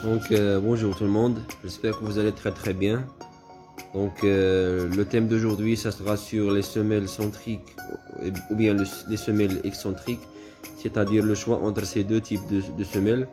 Donc bonjour tout le monde, j'espère que vous allez très bien. Donc le thème d'aujourd'hui ça sera sur les semelles centriques ou bien les semelles excentriques, c'est-à-dire le choix entre ces deux types de semelles.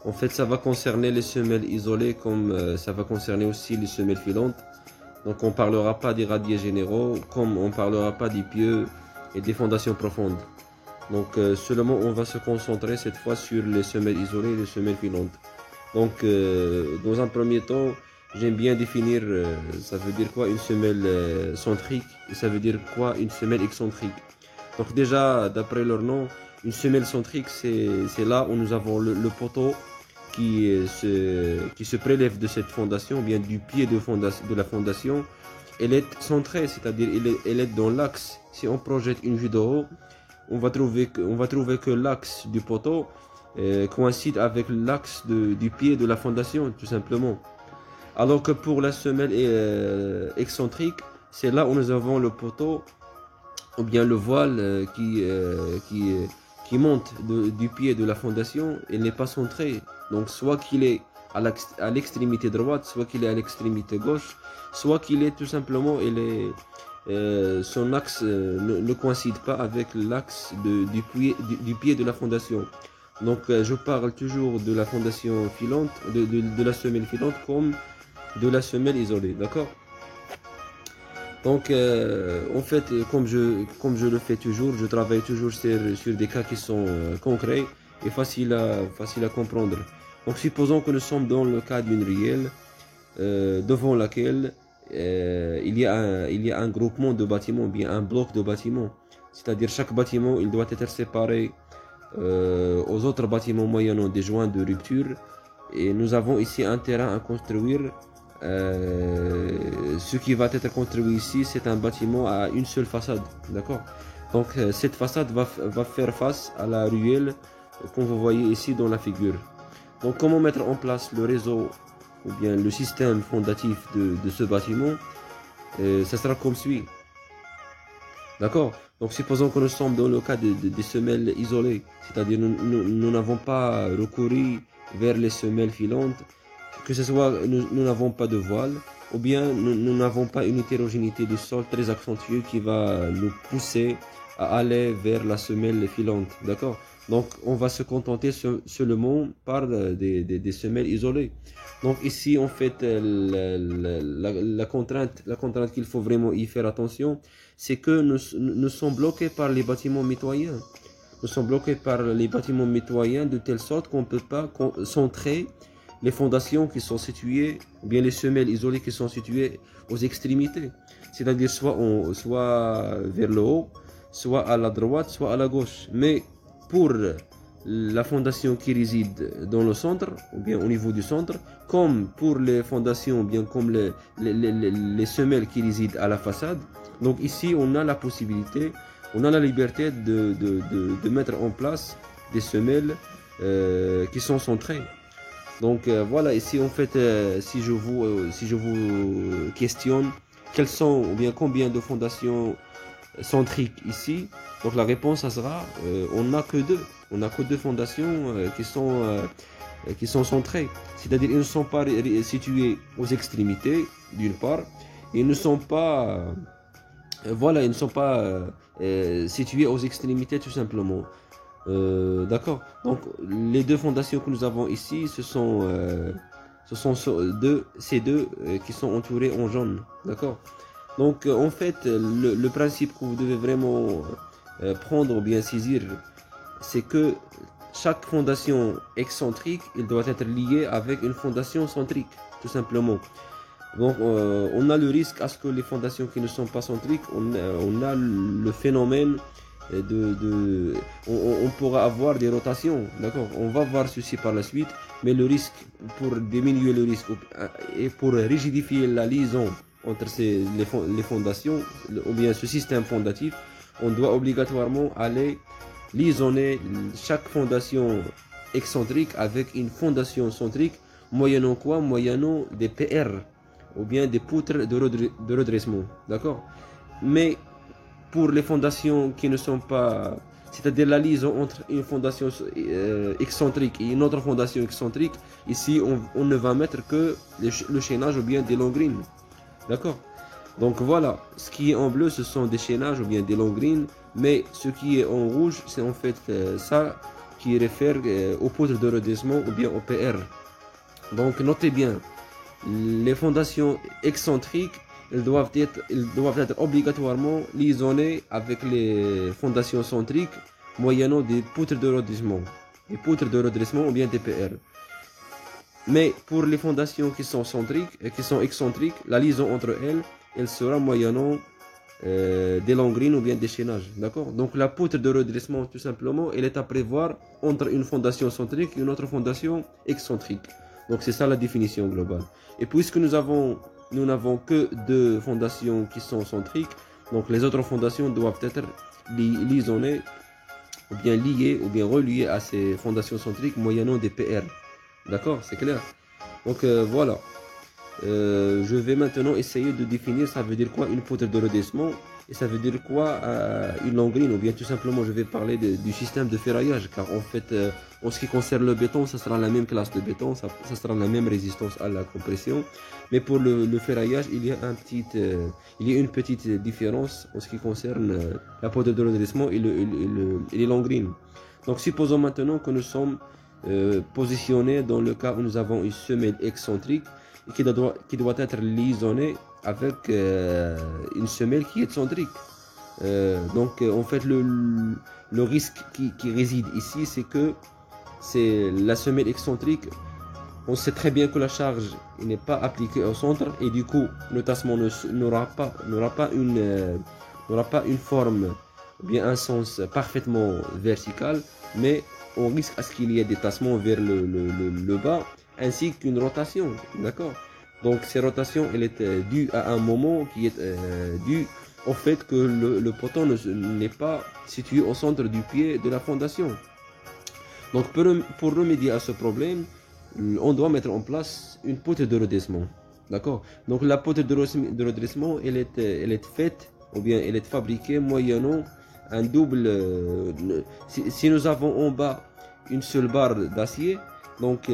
En fait ça va concerner les semelles isolées comme ça va concerner aussi les semelles filantes. Donc on parlera pas des radiers généraux comme on parlera pas des pieux et des fondations profondes. Donc seulement on va se concentrer cette fois sur les semelles isolées et les semelles filantes. Donc, dans un premier temps, j'aime bien définir, ça veut dire quoi une semelle centrique et ça veut dire quoi une semelle excentrique. Donc déjà, d'après leur nom, une semelle centrique, c'est là où nous avons le poteau qui se prélève de cette fondation, ou bien du pied de la fondation. Elle est centrée, c'est-à-dire elle est dans l'axe. Si on projette une vue de haut, on va trouver que l'axe du poteau coïncide avec l'axe du pied de la fondation, tout simplement. Alors que pour la semelle excentrique, c'est là où nous avons le poteau, ou bien le voile qui monte du pied de la fondation, et n'est pas centré. Donc soit qu'il est à l'extrémité droite, soit qu'il est à l'extrémité gauche, soit qu'il est tout simplement, son axe ne coïncide pas avec l'axe du pied de la fondation. Donc je parle toujours de la fondation filante, de la semelle filante comme de la semelle isolée, d'accord? Donc en fait, comme je le fais toujours, je travaille toujours sur des cas qui sont concrets et faciles à comprendre. Donc supposons que nous sommes dans le cas d'une ruelle devant laquelle il y a un groupement de bâtiments, bien un bloc de bâtiments. C'est-à-dire chaque bâtiment, il doit être séparé aux autres bâtiments moyennant des joints de rupture, et nous avons ici un terrain à construire. Ce qui va être construit ici, c'est un bâtiment à une seule façade, d'accord? Donc cette façade va faire face à la ruelle qu'on vous voyez ici dans la figure. Donc comment mettre en place le réseau ou bien le système fondatif de ce bâtiment? Ça sera comme suit. D'accord? Donc supposons que nous sommes dans le cas des semelles isolées, c'est-à-dire nous n'avons pas recouru vers les semelles filantes, que ce soit nous n'avons pas de voile, ou bien nous n'avons pas une hétérogénéité du sol très accentuée qui va nous pousser à aller vers la semelle filante. D'accord? Donc on va se contenter seulement par des semelles isolées. Donc ici en fait la contrainte qu'il faut vraiment y faire attention, c'est que nous sommes bloqués par les bâtiments mitoyens. Nous sommes bloqués par les bâtiments mitoyens de telle sorte qu'on ne peut pas centrer les fondations qui sont situées, ou bien les semelles isolées qui sont situées aux extrémités. C'est-à-dire soit vers le haut, soit à la droite, soit à la gauche. Mais pour la fondation qui réside dans le centre, ou bien au niveau du centre, comme pour les fondations, ou bien comme les semelles qui résident à la façade. Donc ici, on a la possibilité, on a la liberté de mettre en place des semelles qui sont centrées. Donc voilà, ici en fait, si je vous questionne, quelles sont, ou bien combien de fondations centriques ici, donc la réponse ça sera, on n'a que deux fondations qui sont centrées, c'est-à-dire ils ne sont pas situés aux extrémités d'une part, ils ne sont pas ils ne sont pas situés aux extrémités tout simplement. D'accord. Donc les deux fondations que nous avons ici, ce sont ces deux qui sont entourées en jaune. D'accord. Donc en fait, le principe que vous devez vraiment prendre ou bien saisir, c'est que chaque fondation excentrique, il doit être lié avec une fondation centrique, tout simplement. Donc on a le risque à ce que les fondations qui ne sont pas centriques, on a le phénomène on pourra avoir des rotations, d'accord, on va voir ceci par la suite, mais le risque, pour diminuer le risque et pour rigidifier la liaison entre les fondations, ou bien ce système fondatif, on doit obligatoirement aller liaisonner chaque fondation excentrique avec une fondation centrique, moyennant quoi? Moyennant des PR, ou bien des poutres de redressement, d'accord. Mais pour les fondations qui ne sont pas c'est-à-dire la liaison entre une fondation excentrique et une autre fondation excentrique. Ici, on ne va mettre que le chaînage ou bien des longrines. D'accord? Donc voilà, ce qui est en bleu, ce sont des chaînages ou bien des longrines, mais ce qui est en rouge, c'est en fait ça qui réfère aux poutres de redressement ou bien au PR. Donc notez bien, les fondations excentriques, elles doivent être obligatoirement liaisonnées avec les fondations centriques, moyennant des poutres de redressement. Des poutres de redressement ou bien des PR. Mais pour les fondations qui sont excentriques, la liaison entre elles, elle sera moyennant des longrines ou bien des chaînages. D'accord? Donc la poutre de redressement, tout simplement, elle est à prévoir entre une fondation centrique et une autre fondation excentrique. Donc c'est ça la définition globale. Et puisque nous n'avons que deux fondations qui sont centriques, donc les autres fondations doivent être liaisonnées ou bien liées ou bien reliées à ces fondations centriques moyennant des PR. D'accord, c'est clair. Donc voilà. Je vais maintenant essayer de définir ça veut dire quoi une poutre de redressement et ça veut dire quoi une longrine, ou bien tout simplement je vais parler du système de ferraillage, car en fait en ce qui concerne le béton, ça sera la même classe de béton, ça sera la même résistance à la compression, mais pour le ferraillage il y a une petite différence en ce qui concerne la poutre de redressement et les longrines. Donc supposons maintenant que nous sommes positionnés dans le cas où nous avons une semelle excentrique qui doit être liaisonnée avec une semelle qui est centrique. Donc en fait le risque qui réside ici, c'est que c'est la semelle excentrique. On sait très bien que la charge n'est pas appliquée au centre et du coup le tassement n'aura pas une forme ou bien un sens parfaitement vertical, mais on risque à ce qu'il y ait des tassements vers le bas ainsi qu'une rotation. D'accord? Donc ces rotations, elle est due à un moment qui est dû au fait que le poteau n'est pas situé au centre du pied de la fondation. Donc pour remédier à ce problème, on doit mettre en place une poutre de redressement. D'accord? Donc la poutre de redressement, elle est faite ou bien elle est fabriquée moyennant un double. Si nous avons en bas une seule barre d'acier, donc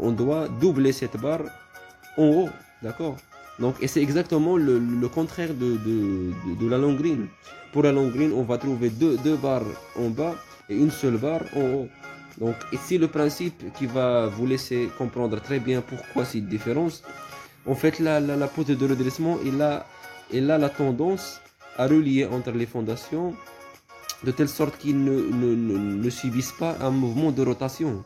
on doit doubler cette barre en haut. D'accord? Donc, et c'est exactement le contraire de la longrine. Pour la longrine, on va trouver deux barres en bas et une seule barre en haut. Donc ici le principe qui va vous laisser comprendre très bien pourquoi cette différence. En fait la poutre de redressement elle a la tendance à relier entre les fondations de telle sorte qu'ils ne subissent pas un mouvement de rotation.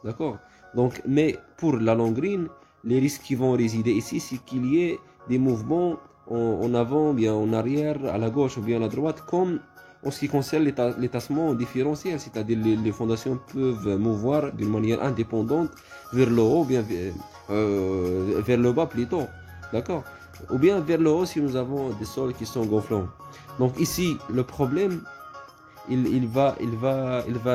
D'accord? Donc, mais pour la longrine, les risques qui vont résider ici, c'est qu'il y ait des mouvements en avant, bien en arrière, à la gauche ou bien à la droite, comme en ce qui concerne les tassements différentiels, c'est-à-dire les fondations peuvent mouvoir d'une manière indépendante vers le haut, bien vers le bas plutôt. D'accord? Ou bien vers le haut si nous avons des sols qui sont gonflants. Donc ici, le problème, il va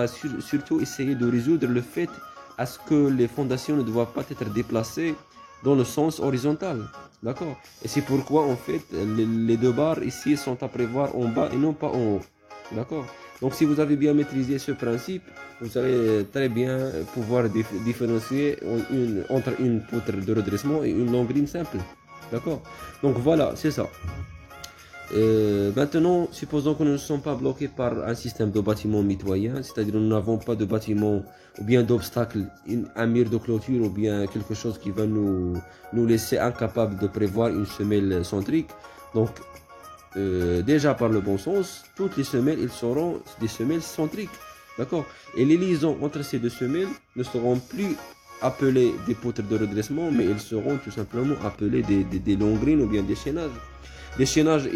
surtout essayer de résoudre le fait à ce que les fondations ne doivent pas être déplacées dans le sens horizontal. D'accord? Et c'est pourquoi en fait les deux barres ici sont à prévoir en bas et non pas en haut. D'accord? Donc si vous avez bien maîtrisé ce principe, vous allez très bien pouvoir différencier entre une poutre de redressement et une longrine simple. D'accord? Donc voilà, c'est ça. Maintenant, supposons que nous ne sommes pas bloqués par un système de bâtiment mitoyen, c'est-à-dire nous n'avons pas de bâtiment ou bien d'obstacle, un mur de clôture ou bien quelque chose qui va nous laisser incapables de prévoir une semelle centrique. Donc déjà par le bon sens, toutes les semelles ils seront des semelles centriques. D'accord? Et les liaisons entre ces deux semelles ne seront plus appelées des poutres de redressement, mais elles seront tout simplement appelées des longrines ou bien des chaînages. Les chaînages,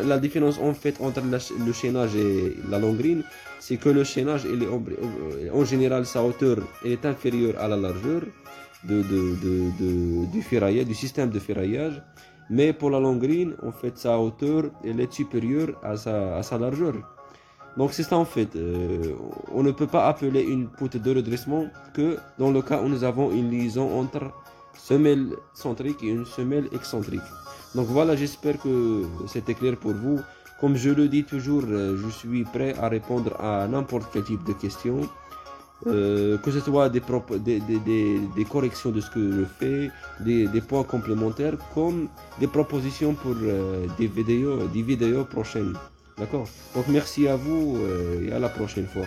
la différence en fait entre le chaînage et la longrine, c'est que le chaînage, en général, sa hauteur est inférieure à la largeur du ferraillage, du système de ferraillage. Mais pour la longrine, en fait, sa hauteur elle est supérieure à sa largeur. Donc c'est ça en fait. On ne peut pas appeler une poutre de redressement que dans le cas où nous avons une liaison entre semelle centrique et une semelle excentrique. Donc voilà, j'espère que c'était clair pour vous Comme je le dis toujours, je suis prêt à répondre à n'importe quel type de questions. Que ce soit des corrections de ce que je fais, des points complémentaires, comme des propositions pour des vidéos prochaines. D'accord? Donc merci à vous et à la prochaine fois.